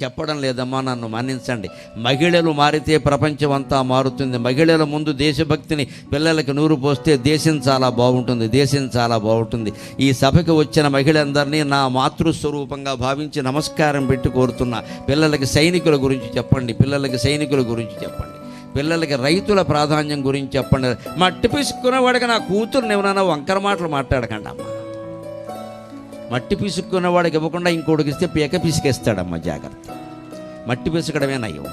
చెప్పడం లేదమ్మా, నన్ను మన్నించండి. మహిళలు మారితే ప్రపంచం అంతా మారుతుంది. మహిళల ముందు దేశభక్తిని పిల్లలకి నూరు పోస్తే దేశం చాలా బాగుంటుంది, దేశం చాలా బాగుంటుంది. ఈ సభకు వచ్చిన మహిళలందరినీ నా మాతృస్వరూపంగా భావించి నమస్కారం పెట్టి కోరుతున్నా. పిల్లలకి సైనికుల గురించి చెప్పండి, పిల్లలకి సైనికుల గురించి చెప్పండి, పిల్లలకి రైతుల ప్రాధాన్యం గురించి చెప్పండి. మట్టి పిసుక్కున్నవాడికి నా కూతురుని ఏమన్నా వంకర మాటలు మాట్లాడకండి అమ్మ. మట్టి పిసుక్కున్నవాడికి ఇవ్వకుండా ఇంకోటికి ఇస్తే పీక పిసికేస్తాడమ్మ, జాగ్రత్త. మట్టి పిసుకడమే నయం.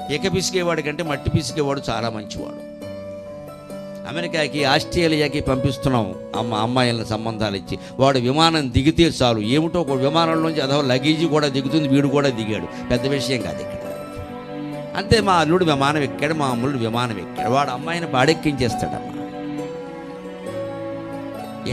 పీక పిసికేవాడి కంటే మట్టి పిసికేవాడు చాలా మంచివాడు. అమెరికాకి ఆస్ట్రేలియాకి పంపిస్తున్నాం అమ్మాయిలను సంబంధాలు ఇచ్చి. వాడు విమానం దిగితే చాలు, ఏమిటో ఒక విమానంలోంచి అదో లగేజీ కూడా దిగుతుంది, వీడు కూడా దిగాడు, పెద్ద విషయం కాదు ఇక్కడ. అంతే, మా అల్లుడు విమానం ఎక్కాడు, మా అమ్ముడు విమానం ఎక్కాడు, వాడు అమ్మాయిని బాడెక్కించేస్తాడమ్మా.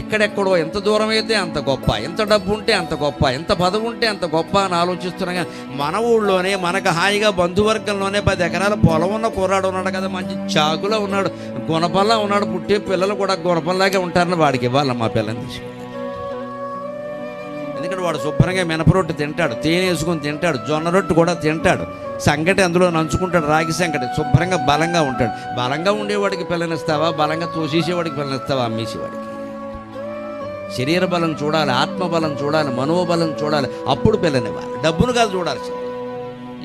ఎక్కడెక్కడో ఎంత దూరం అయితే అంత గొప్ప, ఎంత డబ్బు ఉంటే అంత గొప్ప, ఎంత పదవి ఉంటే అంత గొప్ప అని ఆలోచిస్తున్నాం. కానీ మన ఊళ్ళోనే మనకు హాయిగా బంధువర్గంలోనే 10 ఎకరాల పొలం ఉన్న కుర్రాడు ఉన్నాడు కదా, మంచి చాకులో ఉన్నాడు, గుణపల్లా ఉన్నాడు, పుట్టే పిల్లలు కూడా గుణపల్లాగే ఉంటారని వాడికి ఇవ్వాలి మా పిల్లని తీసుకు. ఎందుకంటే వాడు శుభ్రంగా మినపరొట్టు తింటాడు, తేనె వేసుకొని తింటాడు, జొన్న రొట్టు కూడా తింటాడు, సంగటి అందులో నంచుకుంటాడు, రాగి సంగటి, శుభ్రంగా బలంగా ఉంటాడు. బలంగా ఉండేవాడికి పిల్లనిస్తావా, బలంగా తోసేసేవాడికి పిల్లనిస్తావా, అమ్మేసేవాడికి? శరీర బలం చూడాలి, ఆత్మబలం చూడాలి, మనోబలం చూడాలి, అప్పుడు పిల్లనివ్వాలి. డబ్బును కాదు చూడాల్సింది.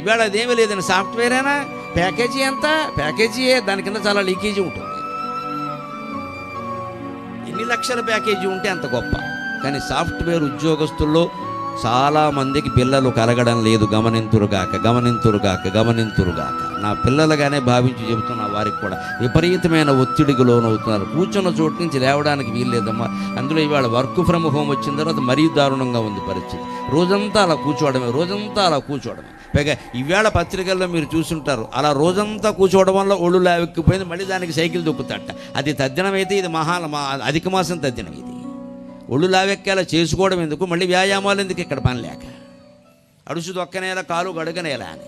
ఇవాళ అదేమీ లేదండి, సాఫ్ట్వేరేనా, ప్యాకేజీ ఎంత, ప్యాకేజీయే, దాని కింద చాలా లీకేజీ ఉంటుంది. ఎన్ని లక్షల ప్యాకేజీ ఉంటే అంత గొప్ప. కానీ సాఫ్ట్వేర్ ఉద్యోగస్తుల్లో చాలామందికి పిల్లలు కలగడం లేదు. గమనింతురుగాక, గమనింతురుగాక, గమనింతురుగాక. నా పిల్లలుగానే భావించి చెబుతున్నా. వారికి కూడా విపరీతమైన ఒత్తిడికి లోనవుతున్నారు. కూర్చున్న చోటు నుంచి లేవడానికి వీల్లేదమ్మా. అందులో ఇవాళ వర్క్ ఫ్రమ్ హోమ్ వచ్చిన తర్వాత మరీ దారుణంగా ఉంది పరిస్థితి. రోజంతా అలా కూర్చోవడమే, రోజంతా అలా కూర్చోవడమే. పైగా ఇవాళ పత్రికల్లో మీరు చూసుంటారు, అలా రోజంతా కూర్చోవడం వల్ల ఒళ్ళు లావెక్కిపోయింది, మళ్ళీ దానికి సైకిల్ దొక్కుతాట. అది తద్దినమైతే ఇది అధిక మాసం తద్దినం. ఇది ఒళ్ళు లావెక్కేలా చేసుకోవడం ఎందుకు, మళ్ళీ వ్యాయామాలు ఎందుకు, ఇక్కడ పని లేక అడుసు దొక్కనేలా కాలు గడగనేలా అని.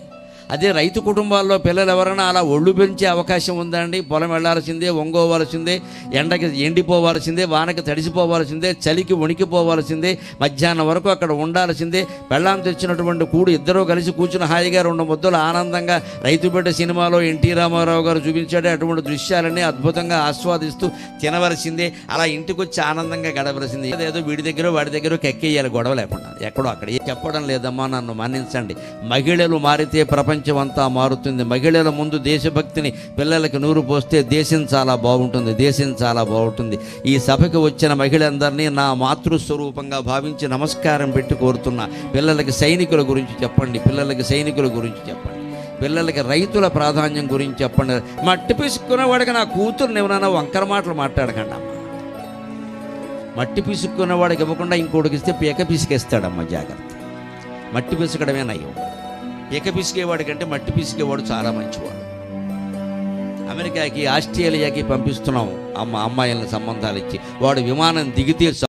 అదే రైతు కుటుంబాల్లో పిల్లలు ఎవరైనా అలా ఒళ్ళు పెంచే అవకాశం ఉందండి. పొలం వెళ్ళాల్సిందే, వంగోవాల్సిందే, ఎండకి ఎండిపోవాల్సిందే, వానకి తడిసిపోవాల్సిందే, చలికి వణికిపోవాల్సిందే, మధ్యాహ్నం వరకు అక్కడ ఉండాల్సిందే. పెళ్ళాం తెచ్చినటువంటి కూడు ఇద్దరూ కలిసి కూర్చుని హాయిగా 2 ముద్దలు ఆనందంగా రైతు బిడ్డ సినిమాలో ఎన్టీ రామారావు గారు చూపించాడే అటువంటి దృశ్యాలన్నీ అద్భుతంగా ఆస్వాదిస్తూ తినవలసిందే. అలా ఇంటికి వచ్చి ఆనందంగా గడవలసిందే. ఏదో వీడి దగ్గర వాడి దగ్గర కెక్కేయాలి, గొడవ లేకుండా. ఎక్కడో అక్కడ చెప్పడం లేదమ్మా, నన్ను మన్నించండి. మహిళలు మారితే ప్రపంచం అంతా మారుతుంది. మహిళల ముందు దేశభక్తిని పిల్లలకి నూరు పోస్తే దేశం చాలా బాగుంటుంది, దేశం చాలా బాగుంటుంది. ఈ సభకు వచ్చిన మహిళలందరినీ నా మాతృస్వరూపంగా భావించి నమస్కారం పెట్టి కోరుతున్నా. పిల్లలకి సైనికుల గురించి చెప్పండి, పిల్లలకి సైనికుల గురించి చెప్పండి, పిల్లలకి రైతుల ప్రాధాన్యం గురించి చెప్పండి. మట్టి పిసుక్కున్నవాడికి నా కూతురుని ఏమన్నా వంకర మాటలు మాట్లాడకండి అమ్మ. మట్టి పిసుక్కున్నవాడికి ఇవ్వకుండా ఇంకోటికి ఇస్తే పీక పిసికేస్తాడమ్మ, జాగ్రత్త. మట్టి పిసుకడమే నయం. పీక పిసికేవాడి కంటే మట్టి పిసికేవాడు చాలా మంచివాడు. అమెరికాకి ఆస్ట్రేలియాకి పంపిస్తున్నాం అమ్మాయిలను సంబంధాలు ఇచ్చి. వాడు విమానం దిగితే